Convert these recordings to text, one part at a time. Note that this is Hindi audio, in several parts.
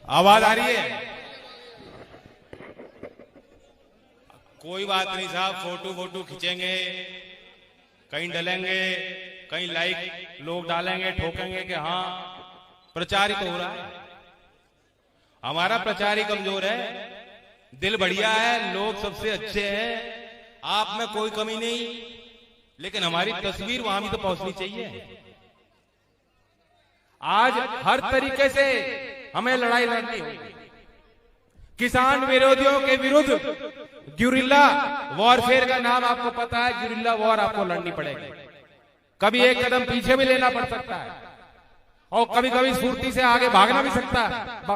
आवाज आ रही है? कोई बात नहीं साहब, फोटो फोटो खींचेंगे, कहीं डलेंगे, कहीं लाइक लोग डालेंगे, ठोकेंगे कि हाँ प्रचार ही तो हो रहा है। हमारा प्रचार ही कमजोर है, दिल बढ़िया है, लोग सबसे अच्छे हैं, आप में कोई कमी नहीं, लेकिन हमारी तस्वीर वहां भी तो पहुंचनी चाहिए। आज हर तरीके से हमें लड़ाई लड़नी होगी। किसान विरोधियों के विरुद्ध ग्यूरिल्ला वॉरफेयर का नाम आपको पता है, ग्यूरिल्ला वॉर आपको लड़नी पड़ेगी। कभी एक कदम पीछे भी लेना पड़ सकता है और कभी कभी स्फूर्ति से आगे भागना भी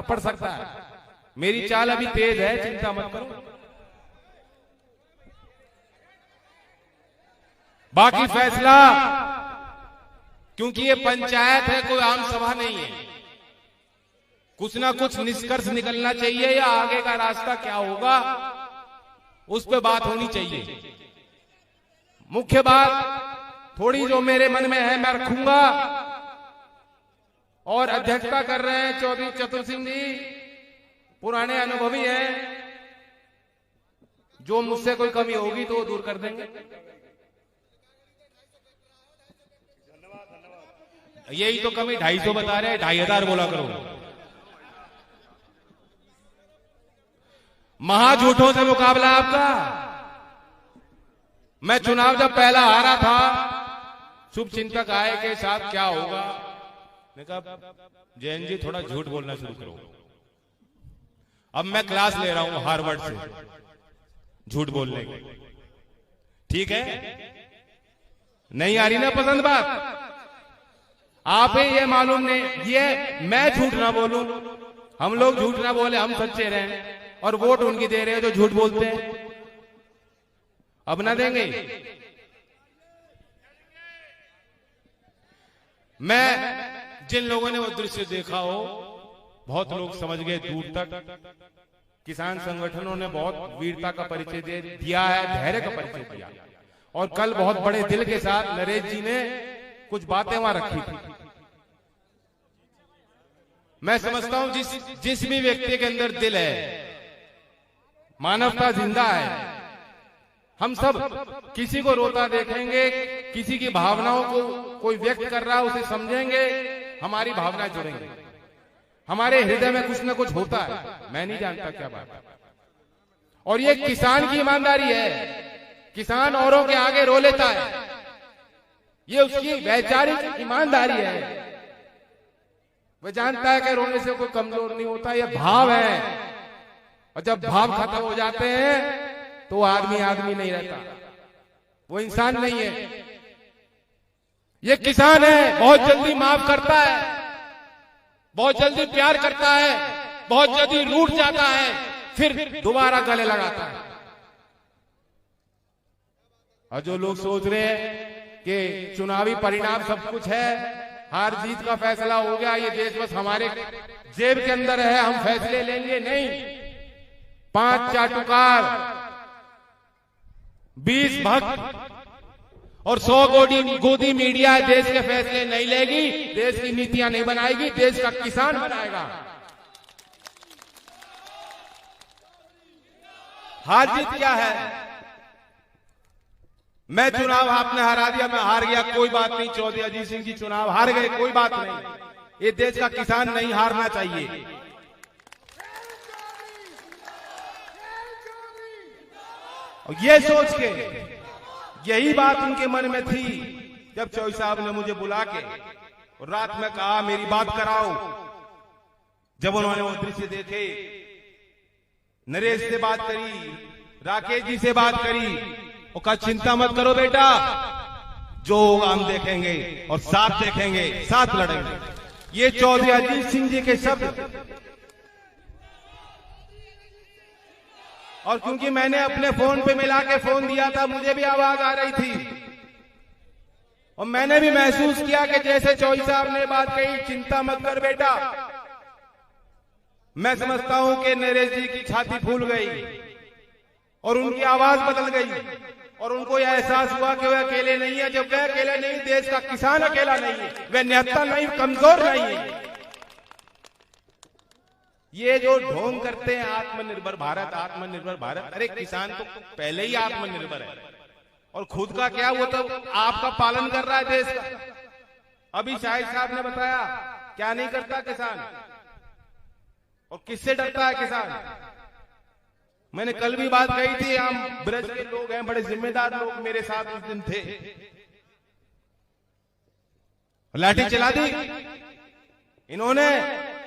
पड़ सकता है। मेरी चाल अभी तेज है, चिंता मत करो। बाकी फैसला, क्योंकि ये पंचायत है, कोई आम सभा नहीं है, कुछ ना कुछ निष्कर्ष निकलना चाहिए या आगे का रास्ता क्या होगा उस पे बात होनी चाहिए। मुख्य बात थोड़ी जो मेरे मन में है मैं रखूंगा, और अध्यक्षता कर रहे हैं चौधरी चतुर सिंह जी, पुराने अनुभवी हैं, जो मुझसे कोई कमी होगी तो वो दूर कर देंगे। यही तो कमी 250 बता रहे हैं, 2500 बोला करो। महा झूठों से मुकाबला आपका। मैं चुनाव जब पहला हारा था, शुभ चिंतक आए के साथ क्या होगा, मैं कहा जैन जी थोड़ा झूठ बोलना शुरू करो। अब मैं क्लास ले रहा हूं हार्वर्ड से झूठ बोलने की, ठीक है? नहीं आ रही ना पसंद बात? आप ही ये मालूम नहीं, ये मैं झूठ ना बोलूं, हम लोग झूठ ना बोले, हम सच्चे रहें, और वोट उनकी दे रहे हैं जो झूठ बोलते हैं। अब ना देंगे। मैं जिन लोगों ने वो दृश्य देखा हो, बहुत लोग समझ गए दूर तक। किसान संगठनों ने बहुत वीरता का परिचय दिया है, धैर्य का परिचय दिया, और कल बहुत बड़े दिल के साथ नरेश जी ने कुछ बातें वहां रखी थी। मैं समझता हूं जिस भी व्यक्ति के अंदर दिल है, मानवता जिंदा है, हम सब किसी को रोता देखेंगे, किसी की भावनाओं को कोई व्यक्त कर रहा है उसे समझेंगे, हमारी भावनाएं जुड़ेंगी, हमारे हृदय में कुछ ना कुछ होता है, मैं नहीं जानता क्या बात है। और ये किसान की ईमानदारी है, किसान औरों के आगे रो लेता है, ये उसकी वैचारिक ईमानदारी है। वह जानता है कि रोने से कोई कमजोर नहीं होता, यह भाव है, और जब भाव खत्म हो जाते हैं तो आदमी आदमी नहीं रहता, वो इंसान नहीं है। ये किसान है, बहुत जल्दी माफ करता है, बहुत जल्दी प्यार करता है, बहुत जल्दी रूठ जाता है, फिर दोबारा गले लगाता है। और जो लोग सोच रहे हैं कि चुनावी परिणाम सब कुछ है, हार जीत का फैसला हो गया, ये देश बस हमारे जेब के अंदर है, हम फैसले लेंगे, नहीं। 5 चाटुकार, 20 भक्त और 100 गोदी मीडिया देश के फैसले नहीं लेगी, देश की नीतियां नहीं बनाएगी, देश का किसान बनाएगा। हार जीत क्या है? मैं चुनाव आपने हरा दिया, मैं हार गया, कोई बात नहीं। चौधरी अजीत सिंह जी चुनाव हार गए, कोई बात नहीं। ये देश का किसान नहीं हारना चाहिए। और ये सोच के, यही बात उनके मन में थी जब चौधरी साहब ने मुझे बुला के और रात में कहा मेरी बात कराओ। जब उन्होंने वो दृश्य देखे, नरेश से बात करी, राकेश जी से बात करी, और कहा चिंता मत करो बेटा, जो होगा हम देखेंगे और साथ देखेंगे, साथ लड़ेंगे। ये चौधरी अजीत सिंह जी के शब्द। और क्योंकि मैंने अपने फोन पे मिला के फोन दिया था, मुझे भी आवाज आ रही थी, और मैंने भी महसूस किया कि जैसे चौधरी साहब ने बात कही, चिंता मत कर बेटा, मैं समझता हूं कि नरेश जी की छाती फूल गई और उनकी आवाज बदल गई, और उनको यह एहसास हुआ कि वह अकेले नहीं है। जब वह अकेले नहीं, देश का किसान अकेला नहीं है, वह निहत्था नहीं, कमजोर नहीं है। ये जो ढोंग करते हैं आत्मनिर्भर भारत, आत्मनिर्भर भारत, अरे किसान तो पहले ही आत्मनिर्भर है और खुद का क्या, वो तो आपका पालन कर रहा है देश का। अभी शाहिद साहब ने बताया क्या नहीं करता किसान और किससे डरता है किसान। मैंने कल भी बात कही थी, हम ब्रज के लोग हैं, बड़े जिम्मेदार लोग मेरे साथ उस दिन थे, लाठी चला दी इन्होंने।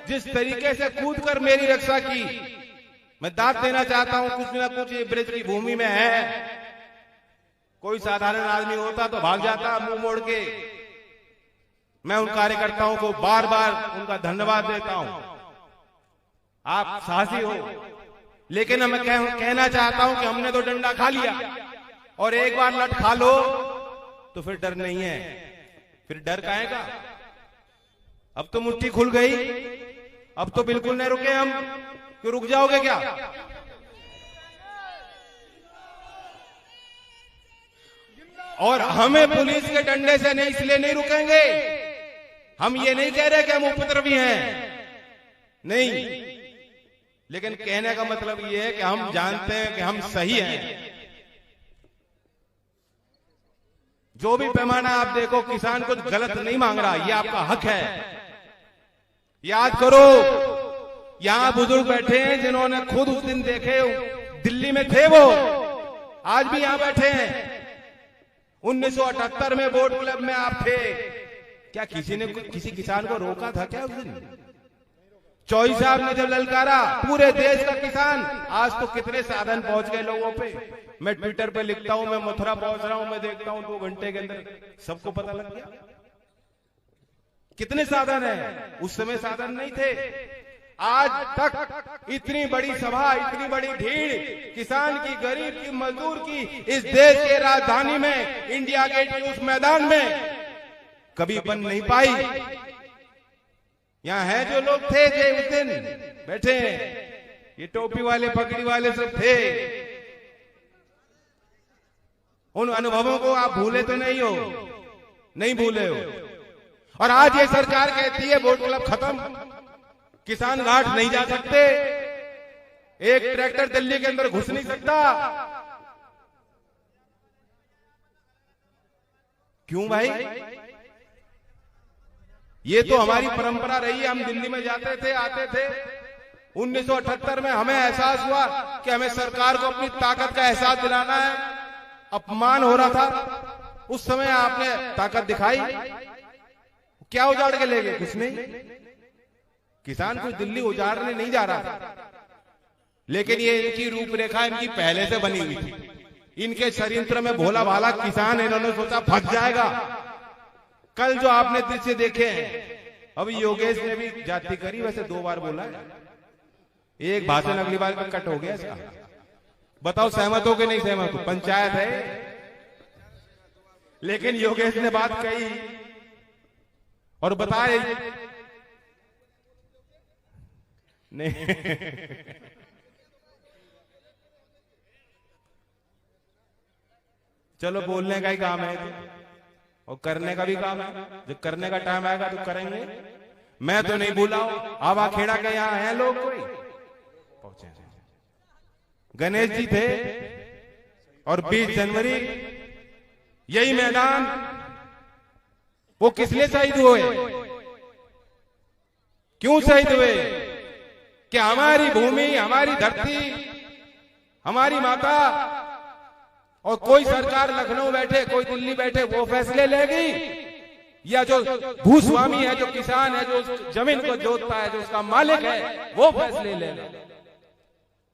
जिस तरीके से कूदकर मेरी रक्षा की, मैं दाद देना चाहता हूं। कुछ ना कुछ ये ब्रज की भूमि में है, कोई साधारण आदमी होता तो भाग जाता मुंह मोड़ के। मैं उन कार्यकर्ताओं को बार बार उनका धन्यवाद देता हूं, आप साहसी हो। लेकिन मैं कहना चाहता हूं कि हमने तो डंडा खा लिया और एक बार लट खा लो तो फिर डर नहीं है, फिर डर काहे का। अब तो मुट्ठी खुल गई, अब तो बिल्कुल नहीं रुके हम। क्यों रुक जाओगे क्या? और हमें पुलिस के डंडे से नहीं, इसलिए नहीं रुकेंगे। हम ये नहीं कह रहे कि हम उपद्रवी हैं, नहीं, लेकिन कहने का मतलब ये है कि हम जानते हैं कि हम सही हैं। जो भी पैमाना आप देखो, किसान कुछ गलत नहीं मांग रहा, ये आपका हक है। याद करो, यहां बुजुर्ग बैठे हैं जिन्होंने खुद उस दिन देखे, दिल्ली में थे वो, आज भी यहां बैठे हैं। 1978 में बोट क्लब में आप थे, क्या किसी ने किसी किसान को रोका था क्या उस दिन? चौधरी साहब ने जब ललकारा, पूरे देश का किसान, आज तो कितने साधन पहुंच गए लोगों पे। मैं ट्विटर पे लिखता हूं, मैं मथुरा पहुंच रहा हूं, मैं देखता हूं 2 घंटे के अंदर सबको पता लग गया कितने साधन है। उस समय साधन नहीं थे। आज तक इतनी बड़ी सभा, इतनी बड़ी भीड़ किसान की, गरीब की, मजदूर की, इस देश के राजधानी में, इंडिया गेट के उस मैदान में कभी बन नहीं पाई। यहां है जो लोग थे जो उस दिन बैठे हैं, ये टोपी वाले, पगड़ी वाले सब थे। उन अनुभवों को आप भूले तो नहीं हो, नहीं भूले हो। और आज ये सरकार कहती है बोट क्लब खत्म, किसान घाट नहीं जा सकते, एक ट्रैक्टर दिल्ली के अंदर घुस नहीं सकता। क्यों भाई? ये तो हमारी परंपरा रही है, हम दिल्ली में जाते थे, आते थे। 1978 में हमें एहसास हुआ कि हमें सरकार को अपनी ताकत का एहसास दिलाना है, अपमान हो रहा था। उस समय आपने ताकत दिखाई, क्या उजाड़ के ले गए? कुछ नहीं। किसान कुछ दिल्ली उजाड़ने नहीं जा रहा था, लेकिन ये इनकी रूपरेखा इनकी पहले से बनी हुई थी। इनके षड्यंत्र में भोला भाला किसान, इन्होंने सोचा फंस जाएगा। कल जो आपने दृश्य देखे हैं, अभी योगेश ने भी जाति करी, वैसे 2 बार बोला है, एक भाषण अगली बार में कट हो गया इसका। बताओ सहमत हो कि नहीं सहमत हो? पंचायत है, लेकिन योगेश ने बात कही और बताए नहीं। चलो बोलने का ही काम है और करने का भी काम है। जब करने का टाइम आएगा तो करेंगे। मैं तो नहीं भूला हूं। आवा खेड़ा के यहां हैं लोग, कोई पहुंचे। गणेश जी थे और 20 जनवरी यही मैदान, वो किस लिए शहीद हुए? क्यों शहीद हुए? कि हमारी भूमि, हमारी धरती, हमारी माता, और कोई सरकार लखनऊ बैठे, कोई दिल्ली बैठे, वो फैसले लेगी, या जो भूस्वामी है, जो किसान है, जो जमीन को जोतता है, जो उसका मालिक है, वो फैसले लेगा।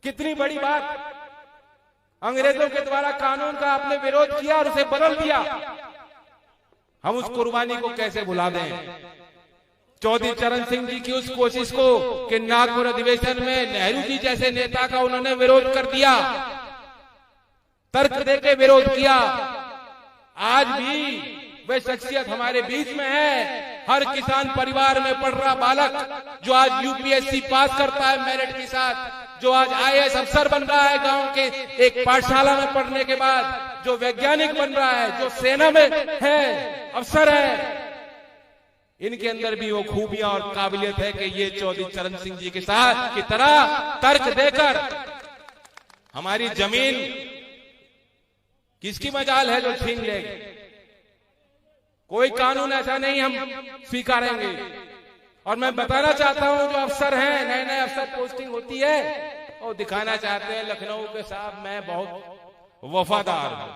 कितनी बड़ी बात। अंग्रेजों के द्वारा कानून का आपने विरोध किया और उसे बदल दिया। हम उस कुर्बानी को कैसे भुला दें? चौधरी चरण सिंह जी की उस कोशिश को कि नागपुर अधिवेशन में नेहरू जी जैसे नेता का उन्होंने विरोध कर दिया, तर्क देके विरोध किया। आज भी वह शख्सियत हमारे बीच में है। हर किसान परिवार में पढ़ रहा बालक जो आज यूपीएससी पास करता है मेरिट के साथ, जो आज आईएएस अफसर बन रहा है गांव के एक पाठशाला में पढ़ने के बाद, जो वैज्ञानिक बन रहा है, जो सेना में है, अफसर है, इनके अंदर भी वो खूबियां और काबिलियत है कि ये चौधरी चरण सिंह जी के साथ की तरह तर्क देकर हमारी जमीन किसकी मजाल है जो छीन लेगी। कोई कानून ऐसा नहीं हम स्वीकारेंगे। और मैं बताना चाहता हूं जो अफसर हैं, नए नए अफसर पोस्टिंग होती है और दिखाना चाहते हैं लखनऊ के साहब मैं बहुत वफादार हूं।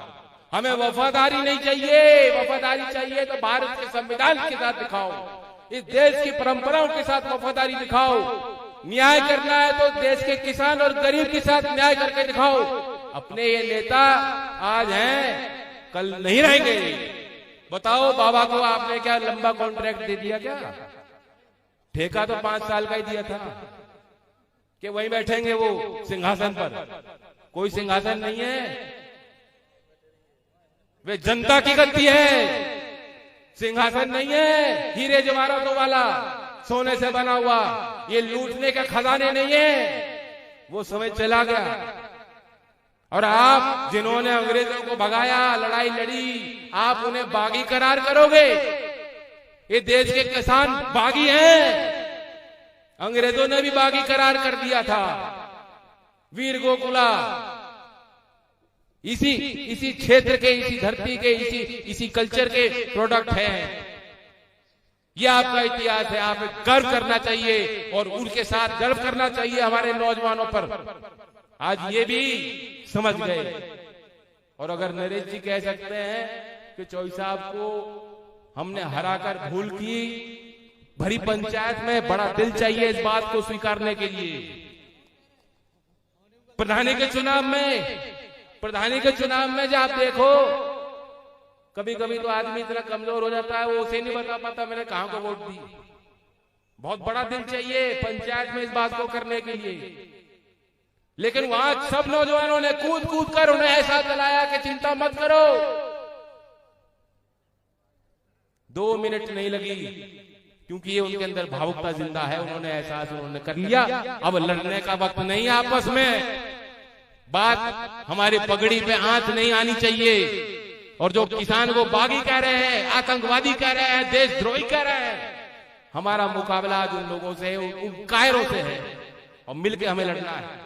हमें वफादारी नहीं चाहिए, वफादारी चाहिए तो भारत के संविधान के साथ दिखाओ, इस देश की परंपराओं के साथ वफादारी दिखाओ। न्याय करना है तो देश के किसान और गरीब के साथ न्याय करके दिखाओ। अपने ये नेता आज हैं, कल नहीं रहेंगे। बताओ बाबा को आपने क्या लंबा कॉन्ट्रैक्ट दे दिया क्या? ठेका तो 5 साल का ही दिया था कि वहीं बैठेंगे वो सिंहासन पर। कोई सिंहासन नहीं है, वे जनता की गद्दी है, सिंहासन नहीं है हीरे जवाहरातों वाला सोने से बना हुआ। ये लूटने के खजाने नहीं है, वो समय चला गया। और आप जिन्होंने अंग्रेजों को भगाया, लड़ाई लड़ी, आप उन्हें बागी करार करोगे? ये देश के किसान बागी हैं, अंग्रेजों ने भी बागी करार कर दिया था। वीर गोकुला इसी क्षेत्र के, इसी धरती के, इसी कल्चर के प्रोडक्ट हैं। यह आपका इतिहास है, आप गर्व करना चाहिए और उनके साथ गर्व करना चाहिए हमारे नौजवानों पर। आज ये भी समझ गए। और अगर नरेश जी कह सकते हैं कि चौधरी साहब को हमने हराकर भूल की, भरी पंचायत में बड़ा दिल चाहिए इस बात को स्वीकारने के लिए। प्रधानी के चुनाव में जब आप देखो, कभी कभी तो आदमी इतना कमजोर हो जाता है वो उसे नहीं बता पाता मैंने कहां को वोट दी। बहुत बड़ा दिल चाहिए पंचायत में इस बात को करने के लिए। लेकिन वहां सब नौजवानों ने कूद कूद कर उन्हें ऐसा दिलाया कि चिंता मत करो। 2 मिनट नहीं लगी, क्योंकि ये उनके अंदर भावुकता जिंदा है। उन्होंने एहसास उन्होंने कर लिया, अब लड़ने का वक्त नहीं आपस में। बात हमारी पगड़ी पे आंच नहीं आनी चाहिए। और जो किसान को बागी कह रहे हैं, आतंकवादी कह रहे हैं, देशद्रोही कह रहे हैं, हमारा मुकाबला आज उन लोगों से, उन कायरों से है और मिलकर हमें लड़ना है।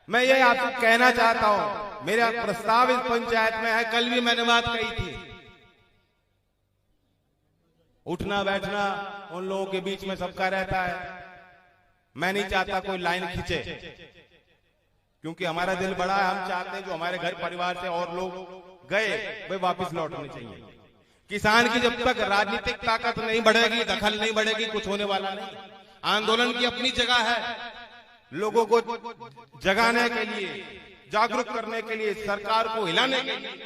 मैं ये आपको कहना चाहता हूं, मेरा प्रस्ताव इस पंचायत में है। कल भी मैंने बात कही थी, उठना बैठना उन लोगों के बीच में सबका रहता है। मैं नहीं चाहता कोई लाइन खींचे, क्योंकि हमारा दिल बड़ा है। हम चाहते हैं जो हमारे घर परिवार से और लोग गए वे वापस लौटने चाहिए। किसान की जब तक राजनीतिक ताकत नहीं बढ़ेगी, दखल नहीं बढ़ेगी, कुछ होने वाला नहीं। आंदोलन की अपनी जगह है, लोगों को जगाने के लिए, जागरूक करने के लिए, सरकार को हिलाने के लिए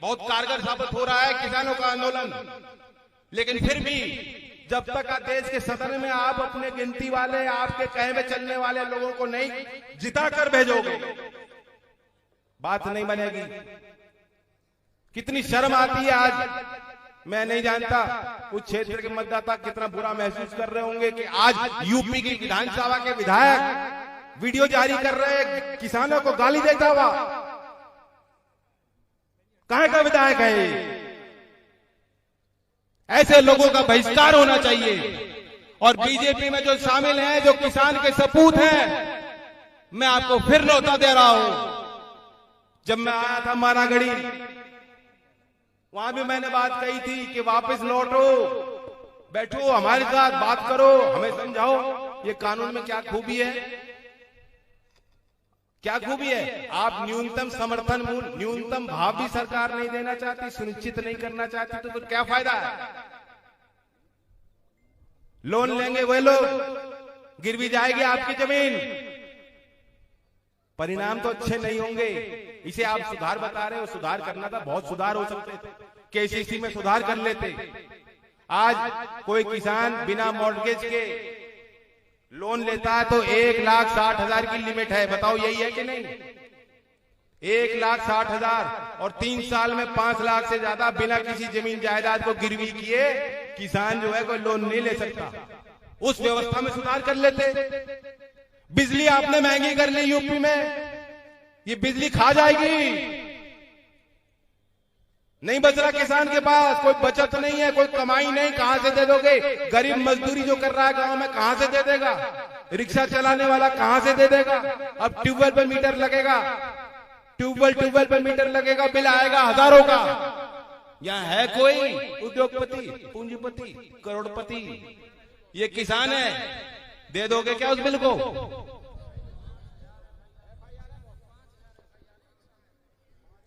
बहुत कारगर साबित हो रहा है किसानों का आंदोलन। लेकिन फिर भी जब तक देश के सदन में आप अपने गिनती वाले, आपके कहे में चलने वाले लोगों को नहीं जिता कर भेजोगे, बात नहीं बनेगी। कितनी शर्म आती है आज। मैं नहीं जानता उस क्षेत्र के मतदाता कितना बुरा महसूस कर रहे होंगे कि आज यूपी की विधानसभा के विधायक वीडियो जारी कर रहे हैं किसानों को गाली देता हुआ। कहां का विधायक है? ऐसे लोगों का बहिष्कार होना चाहिए। और बीजेपी में जो शामिल हैं, जो किसान के सपूत हैं, मैं आपको फिर न्योता दे रहा हूं। जब मैं आया था मानागढ़ी, वहां भी मैंने बात कही थी कि वापस लौटो, बैठो, हमारे साथ बात करो, हमें समझाओ ये कानून में क्या खूबी है, क्या खूबी है। आप न्यूनतम समर्थन मूल्य, न्यूनतम भाव भी सरकार नहीं देना चाहती, सुनिश्चित नहीं करना चाहती, तो फिर क्या फायदा है? लोन लेंगे वे लोग, गिरवी जाएगी आपकी जमीन, परिणाम तो अच्छे नहीं होंगे। इसे आप सुधार बता रहे हो, सुधार करना था, बहुत सुधार हो सकते थे, केसीसी में सुधार कर लेते। आज कोई किसान बिना मॉर्गेज के लोन लेता है तो 1,60,000 की लिमिट है। बताओ यही है कि नहीं? 1,60,000 और 3 साल में 5 लाख से ज्यादा बिना किसी जमीन जायदाद को गिरवी किए किसान जो है कोई लोन नहीं ले सकता। उस व्यवस्था में सुधार कर लेते। बिजली आपने महंगी कर ली यूपी में, ये बिजली खा जाएगी। नहीं बच रहा किसान के पास, कोई बचत नहीं है, कोई कमाई नहीं, कहां से दे दोगे? गरीब मजदूरी जो कर रहा है गांव में कहां से दे देगा? रिक्शा चलाने वाला कहां से दे देगा? अब ट्यूबवेल पे मीटर लगेगा, ट्यूबवेल पे मीटर लगेगा, बिल आएगा हजारों का। यहाँ है कोई उद्योगपति, पूंजीपति, करोड़पति? ये किसान है, दे दोगे क्या उस बिल को?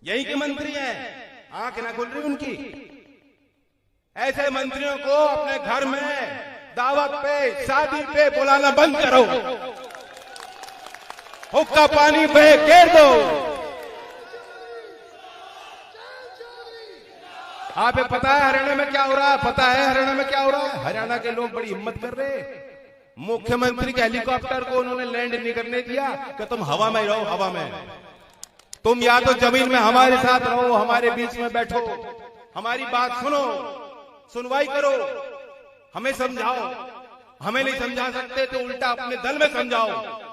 यही के मंत्री हैं, आंख ना खुल रही उनकी। ऐसे मंत्रियों को अपने घर में दावत पे, शादी पे बुलाना बंद करो। हुक्का पानी पे घेर दो। आपको पता है हरियाणा में क्या हो रहा है? पता है हरियाणा में क्या हो रहा है? हरियाणा के लोग बड़ी हिम्मत कर रहे हैं। मुख्यमंत्री के हेलीकॉप्टर को उन्होंने लैंड नहीं करने दिया कि तुम हवा में रहो, हवा में। तुम या तो जमीन में हमारे साथ रहो, हमारे बीच में बैठो, हमारी बात सुनो, सुनवाई करो, हमें समझाओ। हमें नहीं समझा सकते तो उल्टा अपने दल में समझाओ।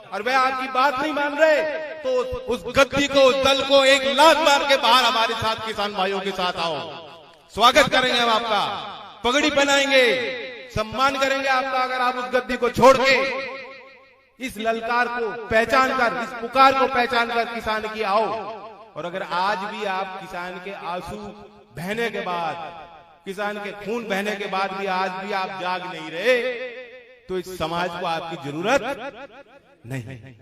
और वह आपकी बात नहीं मान रहे तो उस गद्दी को, उस दल को एक लात मार के बाहर हमारे साथ, किसान भाइयों के साथ आओ। स्वागत करेंगे हम आपका, पगड़ी पहनाएंगे, सम्मान करेंगे आपका। अगर आप उस गद्दी को छोड़ के इस ललकार को पहचान कर, इस पुकार को पहचान कर किसान की आओ। और अगर आज भी आप किसान के आंसू बहने के बाद, किसान के खून बहने के बाद भी आज भी आप जाग नहीं रहे, तो इस समाज को आपकी जरूरत नहीं।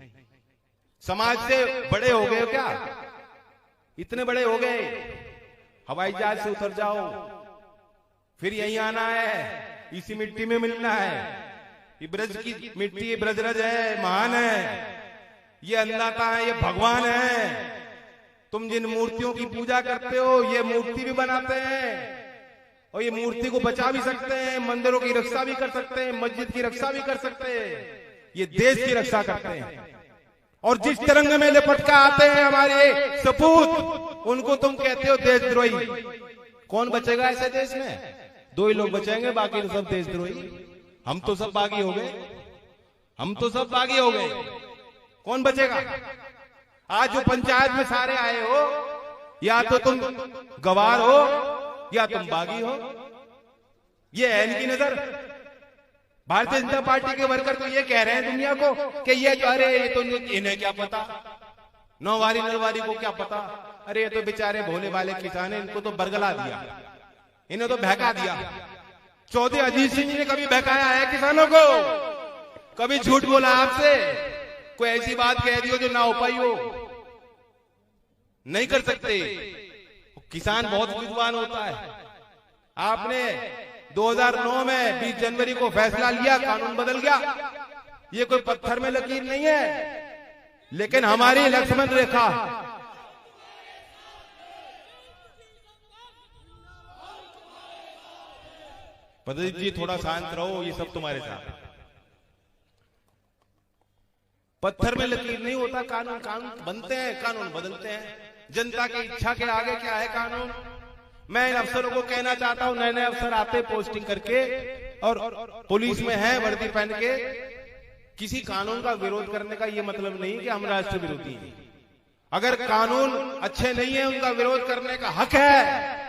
समाज से बड़े हो गए क्या? इतने बड़े हो गए, हवाई जहाज से उतर जाओ, फिर यहीं आना है, इसी मिट्टी में मिलना है। ये ब्रज की मिट्टी, ये ब्रजरज है, महान है, ये अन्नदाता है, ये भगवान है। तुम जिन मूर्तियों की पूजा करते हो, ये मूर्ति भी बनाते हैं और ये मूर्ति को बचा भी सकते हैं, मंदिरों की रक्षा भी कर सकते हैं, मस्जिद की रक्षा भी कर सकते हैं, ये देश की रक्षा करते हैं। और जिस तिरंगे में लिपट कर आते हैं हमारे सपूत, उनको तुम कहते हो देशद्रोही। कौन बचेगा ऐसे देश में? दो ही लोग बचेंगे, बाकी तो सब देशद्रोही। हम तो सब बागी हो गए, हम तो सब बागी हो गए। कौन बचेगा? आज जो पंचायत में सारे आए हो, या तो तुम गवार हो या तुम बागी हो। ये है इनकी नजर। भारतीय जनता पार्टी के वर्कर तो ये कह रहे हैं दुनिया को कि ये तो, अरे ये तो इन्हें क्या पता, नौवारी नरवारी को क्या पता, अरे ये तो बेचारे भोले वाले किसान है, इनको तो बरगला दिया, इन्हें तो बहका दिया। चौधरी अजीत सिंह जी ने कभी बहकाया है किसानों को? कभी झूठ बोला आपसे? कोई ऐसी बात कह दी हो जो ना हो पाई हो? नहीं कर सकते। किसान बहुत विद्वान होता है। आपने 2009 में 20 जनवरी को फैसला लिया, कानून बदल गया। ये कोई पत्थर में लकीर नहीं है, लेकिन हमारी लक्ष्मण रेखा। पद्धति जी थोड़ा शांत रहो, ये सब तुम्हारे साथ। पत्थर में लकीर नहीं होता कानून। कानून बनते हैं, कानून बदलते हैं। जनता की इच्छा के आगे क्या है कानून? मैं इन अफसरों को कहना चाहता हूं, नए नए अफसर आते पोस्टिंग करके और पुलिस में है वर्दी पहन के, किसी कानून का विरोध करने का ये मतलब नहीं कि हम राष्ट्र विरोधी हैं। अगर कानून अच्छे नहीं है, उनका विरोध करने का हक है।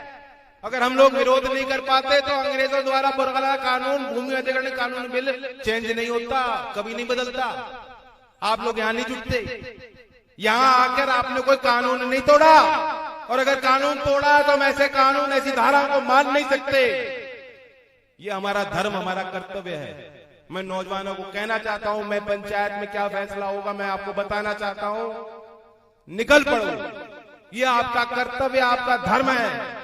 अगर हम लोग विरोध नहीं कर पाते तो अंग्रेजों द्वारा बरकरार कानून, भूमि अधिग्रहण कानून बिल चेंज नहीं होता, कभी नहीं बदलता। आप लोग यहां नहीं जुटते। यहां आकर आपने कोई कानून नहीं तोड़ा, और अगर कानून तोड़ा तो हम ऐसे कानून, ऐसी धारा को मान नहीं सकते। ये हमारा धर्म, हमारा कर्तव्य है। मैं नौजवानों को कहना चाहता हूं, मैं पंचायत में क्या फैसला होगा मैं आपको बताना चाहता हूं। निकल पड़ो, ये आपका कर्तव्य, आपका धर्म है।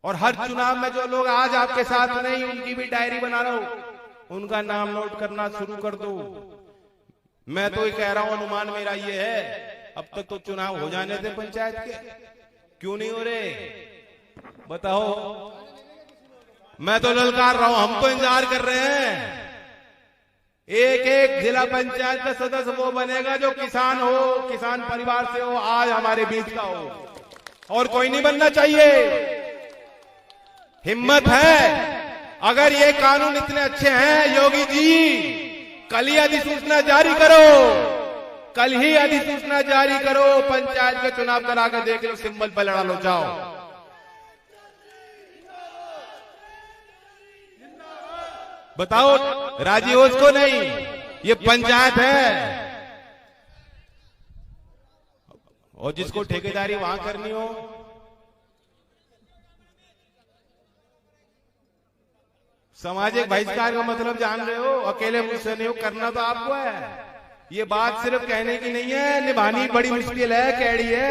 और हर चुनाव में जो लोग आज आपके साथ नहीं, उनकी भी डायरी बना लो, उनका नाम नोट करना शुरू कर दो। मैं तो ये कह रहा हूं, अनुमान मेरा ये है, अब तक तो चुनाव हो जाने थे पंचायत के, क्यों नहीं हो रहे बताओ? मैं तो ललकार रहा हूं, हम तो इंतजार कर रहे हैं। एक एक जिला पंचायत का सदस्य वो बनेगा जो किसान हो, किसान परिवार से हो, आज हमारे बीच का हो, और कोई नहीं बनना चाहिए। हिम्मत है अगर ये कानून इतने अच्छे हैं योगी जी, कल ही अधिसूचना जारी करो, कल ही अधिसूचना जारी करो, पंचायत के चुनाव करा कर देख लो, सिंबल पर लड़ा लो, जाओ। बताओ राजी हो उसको? नहीं, ये पंचायत है और जिसको ठेकेदारी वहां करनी हो, सामाजिक बहिष्कार का मतलब जान रहे हो? अकेले मुझसे नहीं हो, करना तो आपको है। ये बात सिर्फ कहने की नहीं है, निभानी बड़ी मुश्किल है, कैड़ी है।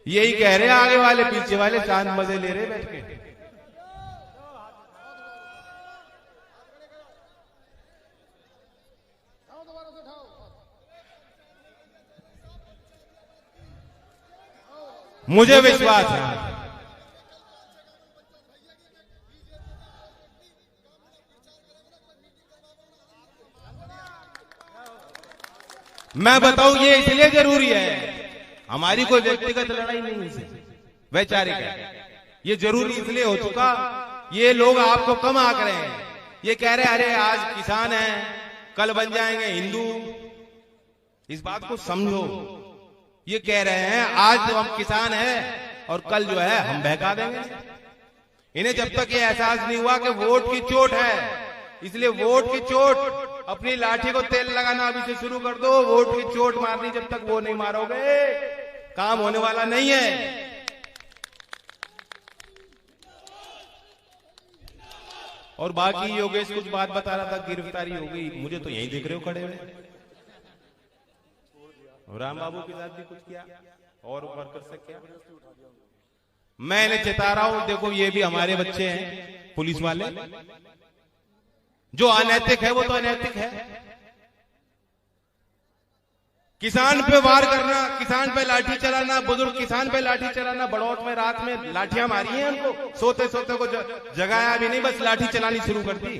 यही कह रहे हैं आगे वाले, पीछे वाले शांत मजे ले रहे बैठ के। मुझे विश्वास है, मैं बताऊं ये इसलिए जरूरी है, हमारी कोई व्यक्तिगत लड़ाई नहीं है, वैचारिक है। ये जरूरी इसलिए हो चुका, ये लोग आपको कम आंक रहे हैं, ये कह रहे अरे आज किसान हैं, कल बन जाएंगे हिंदू। इस बात को समझो, ये कह रहे हैं आज तो हम किसान हैं और कल जो है हम बहका देंगे। इन्हें जब तक ये एहसास नहीं हुआ कि वोट की चोट है, इसलिए वोट की चोट, अपनी लाठी को तेल लगाना अभी से शुरू कर दो। वोट की चोट मारनी, जब तक वो नहीं मारोगे काम होने वाला नहीं है। और बाकी योगेश कुछ बात बता रहा था, गिरफ्तारी हो गई, मुझे तो यहीं देख रहे हो खड़े हुए। राम बाबू के साथ भी कुछ किया और वर्कर से क्या, मैं इन्हें चेता रहा हूं, देखो ये भी हमारे बच्चे हैं पुलिस वाले। जो अनैतिक है वो तो अनैतिक है। किसान पे वार करना, किसान पे लाठी चलाना, बुजुर्ग किसान पे लाठी चलाना। बड़ौत में रात में लाठियां मारी हैं उनको, सोते सोते को जगाया भी नहीं, बस लाठी चलानी शुरू कर दी।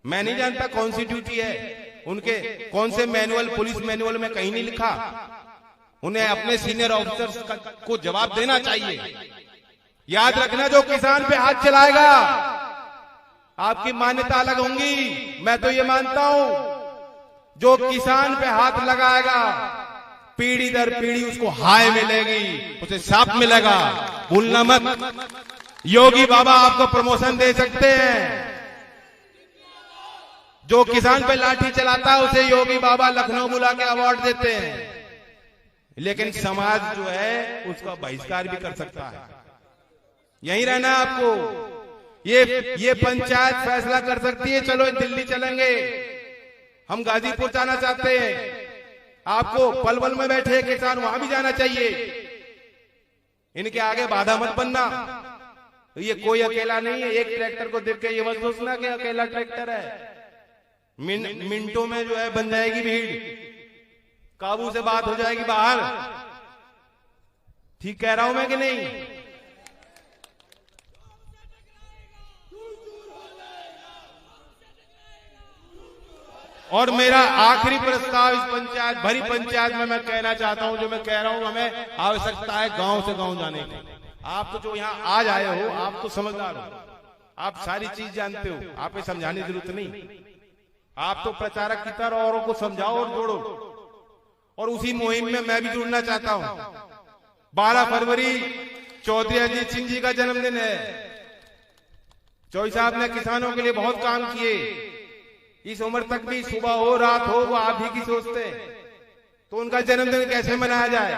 मैं नहीं जानता कौन सी ड्यूटी है उनके, कौन से मैनुअल, पुलिस मैनुअल में कहीं नहीं लिखा। उन्हें अपने सीनियर ऑफिसर्स को जवाब देना चाहिए। याद रखना, जो किसान पे हाथ चलाएगा, आपकी मान्यता अलग होंगी, मैं तो ये मानता हूं। जो किसान पे हाथ लगाएगा, पीढ़ी दर पीढ़ी उसको हाय मिलेगी, उसे साप मिलेगा। भूलना मत, योगी बाबा आपको प्रमोशन दे सकते हैं। जो किसान पे लाठी चलाता है उसे योगी बाबा लखनऊ बुला के अवार्ड देते हैं। लेकिन समाज जो है उसका बहिष्कार भी कर सकता है। यहीं रहना आपको। ये पंचायत फैसला कर सकती है, चलो दिल्ली चलेंगे, हम गाजीपुर जाना चाहते हैं, आपको पलवल में बैठे किसान वहां भी जाना चाहिए। इनके आगे बाधा मत बनना। ये कोई अकेला नहीं है। एक ट्रैक्टर को देख के ये मत सोचना कि अकेला ट्रैक्टर है। मिनटों में जो है बन जाएगी भीड़, काबू से बात हो जाएगी बाहर। ठीक कह रहा हूं मैं कि नहीं? और मेरा आखिरी प्रस्ताव इस पंचायत, भरी पंचायत में मैं कहना चाहता हूं, जो मैं कह रहा हूं, हमें आवश्यकता है गांव से गांव जाने की। आप तो जो यहां आज आए हो, आप तो समझदार हो, आप सारी चीज जानते हो, आप ये समझाने की जरूरत नहीं। आप तो प्रचारक की तरह औरों को समझाओ और जोड़ो। और उसी मुहिम में मैं भी जुड़ना चाहता हूं। 12 फरवरी चौधरी अजीत सिंह जी का जन्मदिन है। चौधरी साहब ने किसानों के लिए बहुत काम किए। इस उम्र तक भी सुबह हो रात हो वो आप ही की सोचते, तो उनका जन्मदिन कैसे मनाया जाए?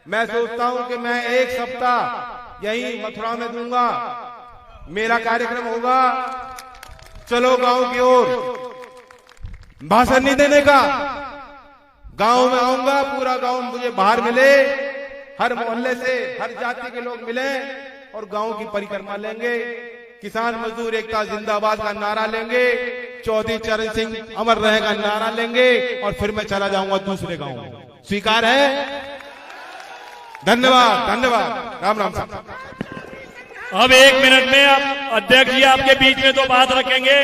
मैं सोचता हूं कि मैं एक सप्ताह यही मथुरा में दूंगा। मेरा कार्यक्रम होगा चलो गांव की ओर। भाषण नहीं देने का, गांव में आऊंगा, पूरा गांव मुझे बाहर मिले, हर मोहल्ले से हर जाति के लोग मिले और गांव की परिक्रमा लेंगे। किसान मजदूर एकता जिंदाबाद का नारा लेंगे, चौधरी चरण सिंह अमर रहे का नारा लेंगे और फिर मैं चला जाऊंगा दूसरे गांव में। स्वीकार है? धन्यवाद, धन्यवाद। राम राम साहब। अब 1 मिनट में आप अध्यक्ष जी आपके बीच में 2 बात रखेंगे।